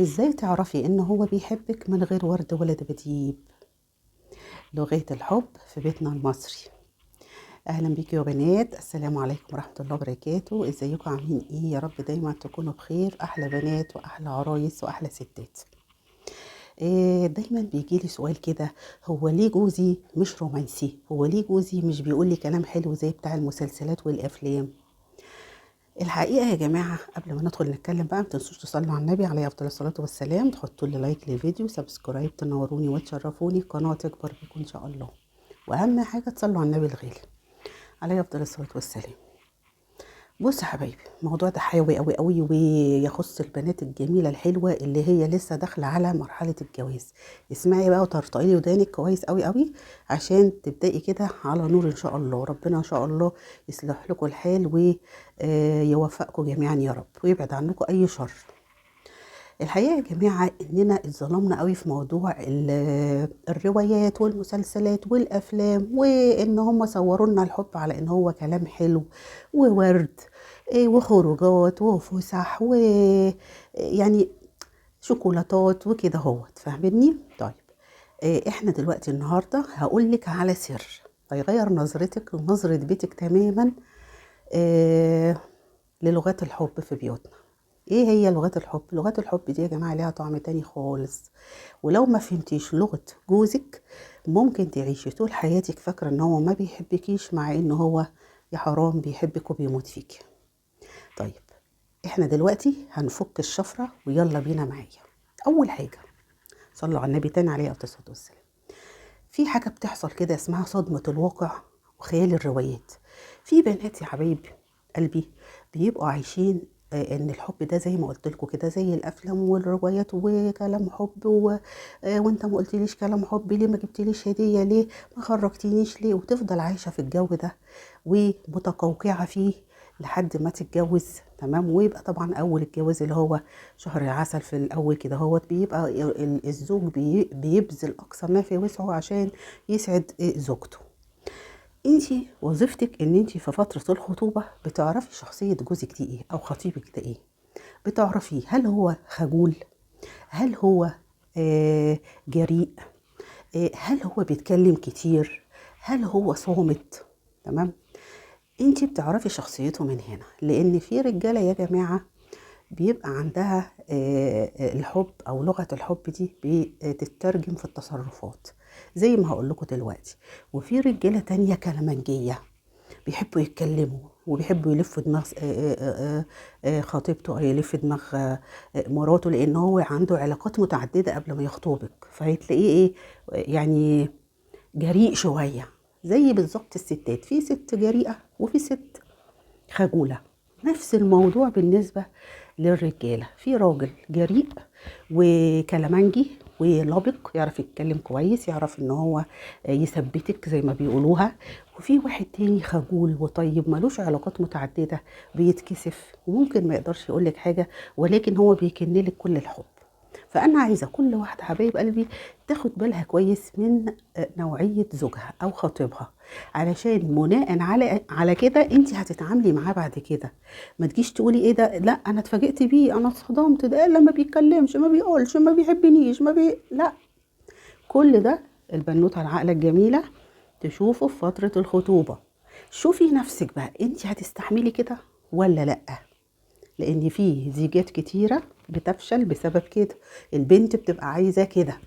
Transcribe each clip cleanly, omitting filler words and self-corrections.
ازاي تعرفي ان هو بيحبك من غير ورد ولا دباديب؟ لغات الحب في بيتنا المصري. اهلا بيكي يا بنات، السلام عليكم ورحمه الله وبركاته. ازيكم عاملين ايه؟ يا رب دايما تكونوا بخير. احلى بنات واحلى عرايس واحلى ستات. دايما بيجيلي سؤال كده: هو ليه جوزي مش رومانسي؟ هو ليه جوزي مش بيقول لي كلام حلو زي بتاع المسلسلات والافلام؟ الحقيقة يا جماعة، قبل ما ندخل نتكلم بقى، متنسوش تصلوا على النبي عليه أفضل الصلاة والسلام، تحطوا لي لايك للفيديو، سبسكرايب، تنوروني وتشرفوني، القناة تكبر بكم إن شاء الله. وأهم حاجة تصلوا على النبي الغالي عليه أفضل الصلاة والسلام. بص يا حبايبي، الموضوع ده حيوي قوي قوي ويخص البنات الجميلة الحلوة اللي هي لسه داخلة على مرحلة الجواز. اسمعي بقى وترطقي لي ودانك كويس قوي قوي عشان تبدأي كده على نور ان شاء الله. ربنا ان شاء الله يصلح لكم الحال ويوفقكم جميعا يا رب، ويبعد عنكم اي شر. الحقيقة يا جماعة إننا اتظلمنا قوي في موضوع الروايات والمسلسلات والأفلام، وإن هم صوروا لنا الحب على إن هو كلام حلو وورد، وخروجات وفسح ويعني شوكولاتات وكده هوت، فاهمني؟ طيب، إحنا دلوقتي النهاردة هقولك على سر هيغير نظرتك ونظرة بيتك تماما للغات الحب في بيوتنا. ايه هي لغات الحب؟ لغات الحب دي يا جماعة ليها طعم تاني خالص. ولو ما فهمتيش لغة جوزك ممكن تعيشي طول حياتك فاكرة ان هو ما بيحبكيش، مع ان هو يا حرام بيحبك وبيموت فيك. طيب، احنا دلوقتي هنفك الشفرة ويلا بينا معايا. اول حاجة، صلوا على النبي تاني عليه الصلاة والسلام. في حاجة بتحصل كده اسمها صدمة الواقع وخيال الروايات. في بنات يا حبايب قلبي بيبقوا عايشين ان الحب ده زي ما قلت لكم كده، زي الافلام والروايات وكلام حب وانت ما قلتليش كلام حب ليه؟ ما جبتليش هديه ليه؟ ما خرجتنيش ليه؟ وتفضل عايشه في الجو ده ومتقوقعه فيه لحد ما تتجوز. تمام. ويبقى طبعا اول الجواز اللي هو شهر العسل في الاول كده هو بيبقى الزوج بيبذل اقصى ما في وسعه عشان يسعد زوجته. انتي وظيفتك ان انتي في فترة الخطوبة بتعرفي شخصية جوزك دي ايه او خطيبك ده ايه. بتعرفي هل هو خجول، هل هو جريء، هل هو بيتكلم كتير، هل هو صامت. تمام. انتي بتعرفي شخصيته من هنا، لان في رجالة يا جماعة بيبقى عندها الحب او لغة الحب دي بتترجم في التصرفات زي ما هقول لكم دلوقتي. وفي رجالة تانية كلامنجية بيحبوا يتكلموا وبيحبوا يلفوا دماغ خطيبته او يلف دماغ مراته، لان هو عنده علاقات متعددة قبل ما يخطبك، فهتلاقيه ايه يعني جريء شوية. زي بالظبط الستات، في ست جريئة وفي ست خجولة. نفس الموضوع بالنسبة للرجالة، في راجل جريء وكلامنجي ولبق، يعرف يتكلم كويس، يعرف ان هو يثبتك زي ما بيقولوها. وفي واحد تاني خجول وطيب ملوش علاقات متعددة، بيتكسف وممكن ما يقدرش يقولك حاجة، ولكن هو بيكنلك كل الحب. فأنا عايزة كل واحدة حبايب قلبي تاخد بالها كويس من نوعية زوجها أو خطيبها، علشان بناء على كده انت هتتعاملي معاه بعد كده. ما تجيش تقولي ايه ده، لا انا اتفاجئت بيه، انا اتصدمت، ده لما بيتكلمش، ما بيقولش، ما بيحبنيش، لا. كل ده البنوتة العاقلة الجميلة تشوفه في فترة الخطوبة. شوفي نفسك بقى، انت هتستحملي كده ولا لا؟ لان في زيجات كتيرة بتفشل بسبب كده. البنت بتبقى عايزة كده،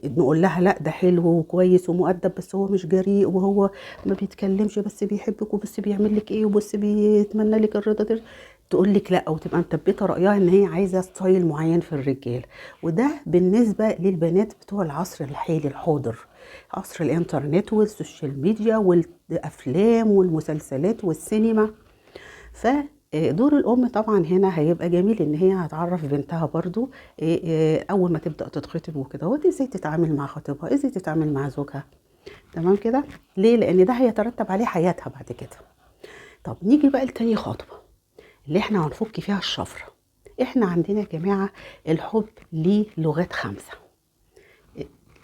نقول لها لا ده حلو وكويس ومؤدب بس هو مش جريء، وهو ما بيتكلمش بس بيحبك وبس بيعمل لك ايه وبس بيتمنى لك الرضا ده. تقول لك لا، وتبقى مثبته رايها ان هي عايزه ستايل معين في الرجال. وده بالنسبه للبنات بتوع العصر الحالي الحاضر، عصر الانترنت والسوشيال ميديا والافلام والمسلسلات والسينما. فدور الام طبعا هنا هيبقى جميل، ان هي هتعرف بنتها برضو اول ما تبدا تتخطب وكده هو ازاي تتعامل مع خطيبها، ازاي تتعامل مع زوجها. تمام كده. ليه؟ لان ده هيترتب عليه حياتها بعد كده. طب نيجي بقى لتاني خطوه اللي احنا هنفك فيها الشفره. احنا عندنا يا جماعه الحب ليه لغات خمسه.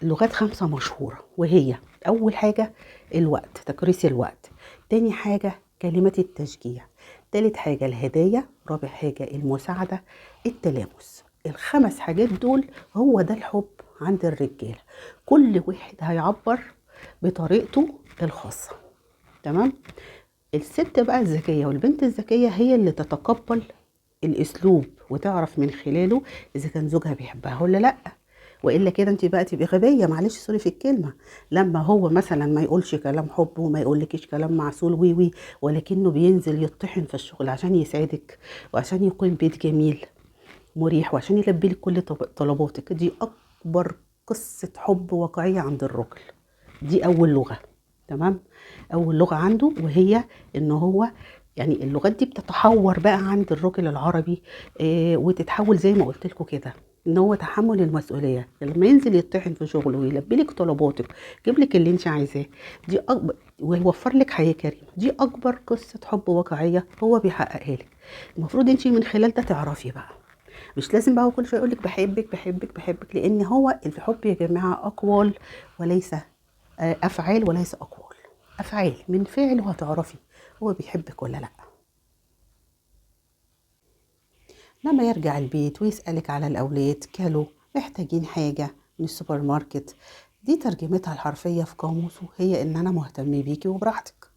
لغات خمسه مشهوره، وهي اول حاجه الوقت، تكريس الوقت. تاني حاجه كلمات التشجيع. تالت حاجة الهدايا. رابع حاجة المساعدة، التلامس. الخمس حاجات دول هو ده الحب عند الرجاله. كل واحد هيعبر بطريقته الخاصه. تمام. الست بقى الذكيه والبنت الذكيه هي اللي تتقبل الاسلوب وتعرف من خلاله اذا كان زوجها بيحبها ولا لا. والا كده انت بقى تبقي غبيه، معلش سوري في الكلمه، لما هو مثلا ما يقولش كلام حب وما يقولكيش كلام معسول وي وي، ولكنه بينزل يطحن في الشغل عشان يساعدك وعشان يكون بيت جميل مريح وعشان يلبي لك كل طلباتك. دي اكبر قصه حب واقعيه عند الراجل. دي اول لغه. تمام. اول لغه عنده، وهي ان هو يعني اللغات دي بتتحور بقى عند الراجل العربي، وتتحول زي ما قلت لكم كده، ان هو تحمل المسؤوليه لما ينزل يطحن في شغله ويلبي لك طلباتك، يجيب لك اللي انت عايزاه، دي اكبر، ويوفر لك حياه كريمه. دي اكبر قصه حب واقعيه هو بيحققها لك. المفروض انت من خلال ده تعرفي بقى، مش لازم بقى كل شويه يقول لك بحبك بحبك بحبك، لان هو الحب يا جماعه اقوال وليس افعال، وليس اقوال. افعال من فعل وهتعرفي هو بيحبك ولا لا. لما يرجع البيت ويسألك على الأولاد كلوا محتاجين حاجة من السوبر ماركت، دي ترجمتها الحرفية في قاموسه هي إن أنا مهتم بيكي وبراحتك.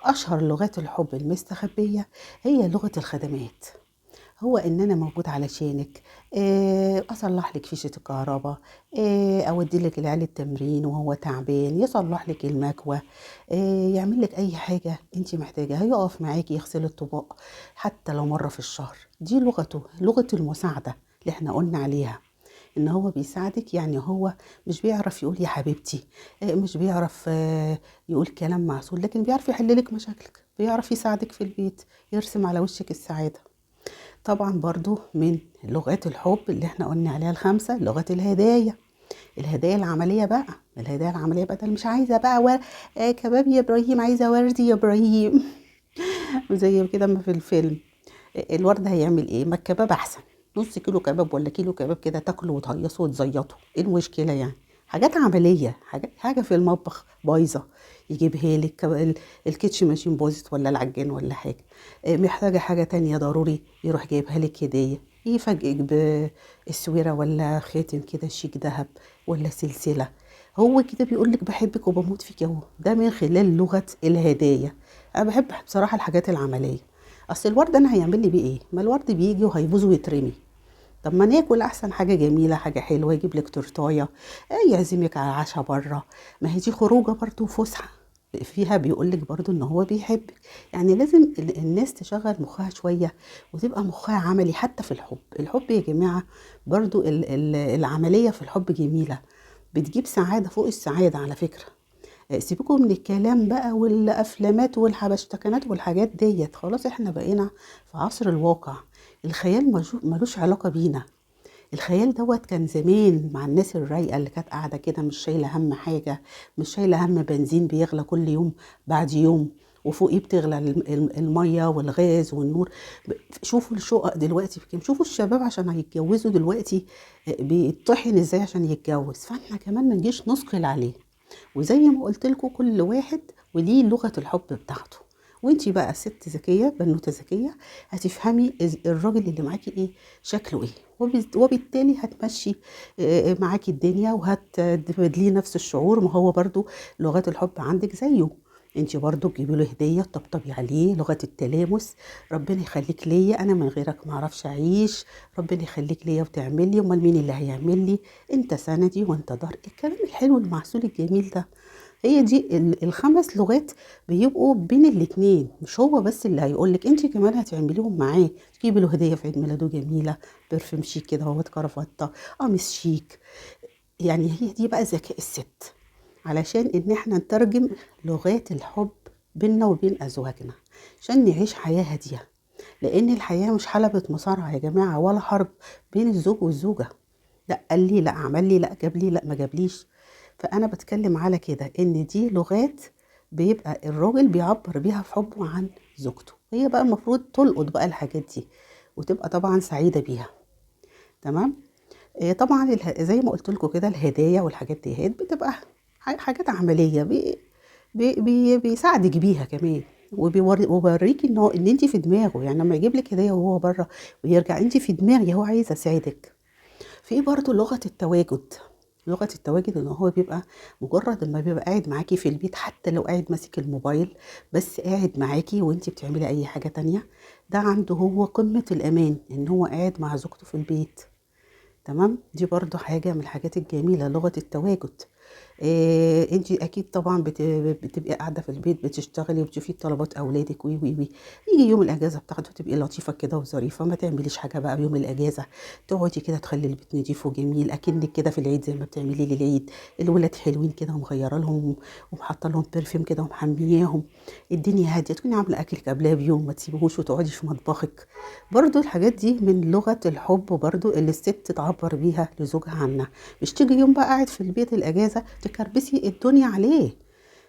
أشهر لغات الحب المستخبية هي لغة الخدمات. هو ان انا موجود علشانك، اصلح لك فيشه الكهرباء، اودي لك العيال التمرين وهو تعبان، يصلح لك المكوى، يعمل لك اي حاجه انت محتاجاها، يقف معاكي يغسل الطباق حتى لو مره في الشهر. دي لغته، لغه المساعده اللي احنا قلنا عليها، ان هو بيساعدك. يعني هو مش بيعرف يقول يا حبيبتي، مش بيعرف يقول كلام معسول، لكن بيعرف يحل لك مشاكلك، بيعرف يساعدك في البيت، يرسم على وشك السعاده. طبعا برضو من لغات الحب اللي احنا قلنا عليها الخمسة لغة الهدايا. الهدايا العملية بقى، الهدايا العملية بقى، ده مش عايزة بقى كباب يا إبراهيم، عايزة وردي يا إبراهيم. زي كده ما في الفيلم. الورد هيعمل ايه؟ ما الكباب أحسن، نص كيلو كباب ولا كيلو كباب كده تاكلوا وتهيصوا وتزيطوا، ايه المشكلة يعني؟ حاجات عملية، حاجة في المطبخ بايظة يجيبها لك، الكيتش ماشين باظت ولا العجان ولا حاجة، محتاجة حاجة تانية ضروري يروح جايبها لك هدية، يفاجئك بالسويرة ولا خاتم كده شيك دهب ولا سلسلة. هو كده بيقول لك بحبك وبموت فيك اهو. ده من خلال لغة الهدايا. انا بحب بصراحة الحاجات العملية. اصل الورد انا هيعمل لي بيه ايه؟ ما الورد بيجي وهيبوظ ويترمي. طب ما ناكل احسن حاجه جميله، حاجه حلوه، يجيب لك تورتايه، يعزمك على عشاء بره، ما هي دي خروجه برضه وفسحه فيها، بيقول لك برضه ان هو بيحبك. يعني لازم الناس تشغل مخها شويه وتبقى مخها عملي حتى في الحب. الحب يا جماعه برضه العمليه في الحب جميله، بتجيب سعاده فوق السعاده على فكره. سيبكم من الكلام بقى والافلامات والحبشتكنات والحاجات ديت، خلاص احنا بقينا في عصر الواقع. الخيال ملوش علاقة بينا. الخيال دوت كان زمان مع الناس الرايقة اللي كانت قاعدة كده مش شايلة هم حاجة، مش شايلة هم بنزين بيغلى كل يوم بعد يوم، وفوقيه بتغلى المية والغاز والنور. شوفوا الشقق دلوقتي بكام، شوفوا الشباب عشان هيتجوزوا دلوقتي بيطحن ازاي عشان يتجوز. فاحنا كمان ما نجيش نثقل عليه. وزي ما قلت لكم كل واحد وليه لغة الحب بتاعته. وانتي بقى ست ذكية، بنوتة ذكية، هتفهمي الراجل اللي معاكي ايه شكله ايه، وبالتالي هتمشي معاكي الدنيا وهتبادليه نفس الشعور. ما هو برضو لغات الحب عندك زيه، انتي برضو تجيبي له هديه تطبطبي عليه، لغه التلامس. ربنا يخليك ليا، انا من غيرك ما اعرفش اعيش، ربنا يخليك ليا وتعمل لي، امال مين اللي هيعمل لي، انت سندي وانت ظهري، الكلام الحلو المعسول الجميل ده. هي دي الخمس لغات بيبقوا بين الاتنين، مش هو بس اللي هيقولك، انت كمان هتعمليهم معاه. تجيبي له هديه في عيد ميلاده جميله، برفيوم شيك كده، هو كرافته، قميص شيك. يعني هي دي بقى ذكاء الست، علشان ان احنا نترجم لغات الحب بيننا وبين ازواجنا عشان نعيش حياه هاديه. لان الحياه مش حلبة مصارعه يا جماعه، ولا حرب بين الزوج والزوجه. لا قال لي، لا عمل لي، لا جاب لي، لا ما جابليش. فانا بتكلم على كده ان دي لغات بيبقى الراجل بيعبر بيها في حبه عن زوجته. هي بقى المفروض تلقط بقى الحاجات دي وتبقى طبعا سعيده بيها. تمام. طبعا زي ما قلت لكم كده الهدايا والحاجات دي بتبقى حاجات عمليه، بيساعدك بيها كمان، وبيوريكي ان انت في دماغه. يعني لما يجيب لك هديه وهو بره ويرجع، انت في دماغي، هو عايز اساعدك. في برضه لغة التواجد. لغة التواجد ان هو بيبقى مجرد ما بيبقى قاعد معاكي في البيت، حتى لو قاعد ماسك الموبايل بس قاعد معاكي وانتي بتعملي اي حاجة تانية، ده عنده هو قمة الامان ان هو قاعد مع زوجته في البيت. تمام، دي برضو حاجة من الحاجات الجميلة، لغة التواجد. إيه، انت اكيد طبعا بتبقي قاعده في البيت بتشتغلي وبتشوفي طلبات اولادك وي وي وي. يجي يوم الاجازه بتاخده تبقي لطيفه كده وظريفه، ما تعمليش حاجه بقى بيوم الاجازه، تقعدي كده تخلي البيت نضيف وجميل اكنك كده في العيد زي ما بتعملي للعيد. الولاد حلوين كده ومغيره لهم ومحطه لهم برفيوم كده ومحمياهم، الدنيا هاديه، تكوني عامله اكلك قبلها بيوم ما تسيبوهوش وتقعدي في مطبخك. برضو الحاجات دي من لغه الحب برضو اللي الست تعبر بيها لزوجها عنها. مش تيجي يوم بقى قاعد في البيت الاجازه تكربسي الدنيا عليه،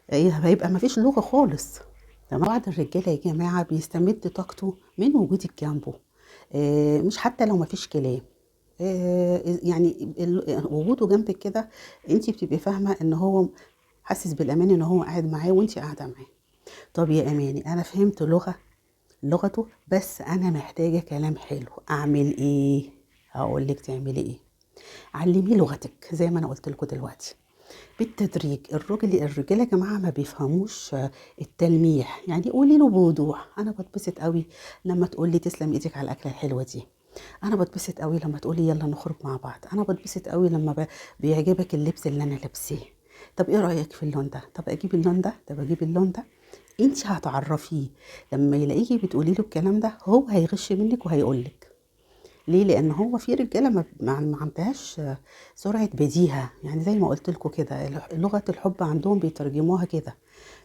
هيبقى مفيش لغه خالص. تمام. بعض الرجاله يا جماعه بيستمد طاقته من وجودك جنبه، مش حتى لو مفيش كلام، يعني وجوده جنبك كده انت بتبقي فاهمه ان هو حاسس بالامان ان هو قاعد معاه وانت قاعده معاه. طب يا اماني، انا فهمت لغته، بس انا محتاجه كلام حلو، اعمل ايه؟ هقول لك تعملي ايه. علميه لغتك زي ما انا قلت لكم دلوقتي، بالتدريج. الرجاله يا جماعه ما بيفهموش التلميح، يعني قولي له بوضوح: انا بتبسط قوي لما تقول لي تسلم ايدك على الاكله الحلوه دي، انا بتبسط قوي لما تقولي يلا نخرج مع بعض، انا بتبسط قوي لما بيعجبك اللبس اللي انا لابساه، طب ايه رايك في اللون ده، طب اجيب اللون ده، طب اجيب اللون ده. انت هتعرفيه، لما يلاقيكي بتقولي له الكلام ده هو هيغش منك وهيقولك. ليه؟ لان هو في رجاله ما عندهاش سرعه بديهه، يعني زي ما قلت لكم كده لغه الحب عندهم بيترجموها كده.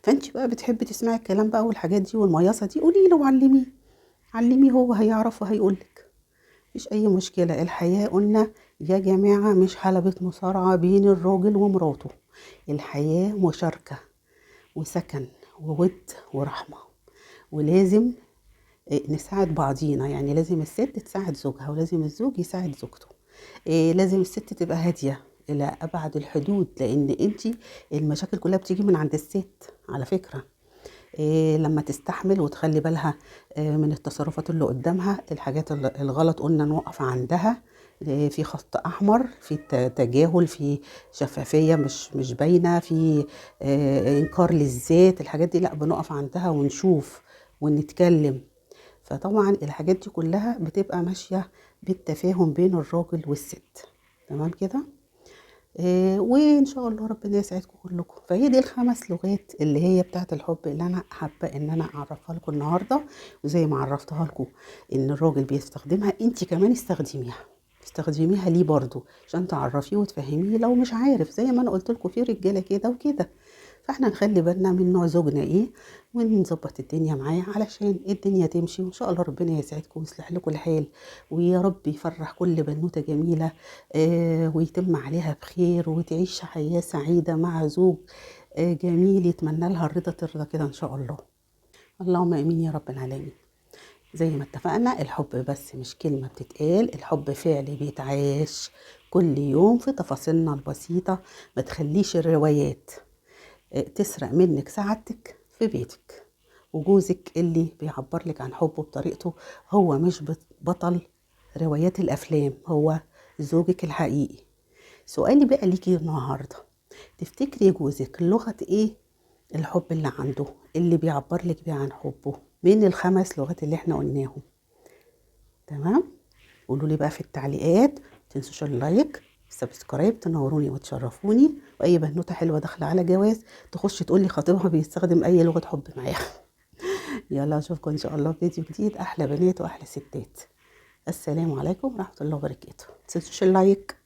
فانت بقى بتحبي تسمعي الكلام بقى والحاجات دي والمياسه دي، قولي له وعلميه، علميه هو هيعرف وهيقولك. مفيش اي مشكله. الحياه قلنا يا جماعه مش حلبة مصارعه بين الراجل ومراته، الحياه مشاركه وسكن وود ورحمه، ولازم نساعد بعضينا. يعني لازم الست تساعد زوجها ولازم الزوج يساعد زوجته. لازم الست تبقى هادية إلى أبعد الحدود، لأن انتي المشاكل كلها بتيجي من عند الست على فكرة. لما تستحمل وتخلي بالها من التصرفات اللي قدامها، الحاجات الغلط قلنا نوقف عندها، في خط أحمر، في تجاهل، في شفافية مش باينة، في إنكار للذات، الحاجات دي لا بنقف عندها ونشوف ونتكلم. فطبعا الحاجات دي كلها بتبقى ماشية بالتفاهم بين الراجل والست. تمام كده. وان شاء الله ربنا يسعدكم كلكم. فهي دي الخمس لغات اللي هي بتاعت الحب اللي انا حابه ان انا اعرفها لكم النهارده. وزي ما عرفتها لكم ان الراجل بيستخدمها، انت كمان استخدميها ليه برضو عشان تعرفيه وتفهميه لو مش عارف. زي ما انا قلت لكم في رجاله كده وكده، فاحنا نخلي بالنا من نوع زوجنا ايه ونظبط الدنيا معاه علشان الدنيا تمشي. وان شاء الله ربنا يسعدكم ويصلح لكم الحال، ويا رب يفرح كل بنوته جميله ويتم عليها بخير وتعيش حياه سعيده مع زوج جميل يتمنى لها الرضا ترضى كده ان شاء الله. اللهم امين يا رب العالمين. زي ما اتفقنا، الحب بس مش كلمة بتتقال، الحب فعل بيتعاش كل يوم في تفاصيلنا البسيطة. ما تخليش الروايات تسرق منك سعادتك في بيتك. وجوزك اللي بيعبر لك عن حبه بطريقته هو مش بطل روايات الأفلام، هو زوجك الحقيقي. سؤالي بقى ليكي النهاردة: تفتكري جوزك لغة ايه الحب اللي عنده، اللي بيعبر لك بيه عن حبه من الخمس لغات اللي احنا قلناهم؟ تمام. قولوا لي بقى في التعليقات، متنسوش اللايك، سبسكرايب، تنوروني وتشرفوني. واي بنوته حلوه داخله على جواز تخش تقول لي خطيبها بيستخدم اي لغه حب معاها. يلا اشوفكم ان شاء الله في فيديو جديد. احلى بنات واحلى ستات. السلام عليكم ورحمه الله وبركاته. متنسوش اللايك.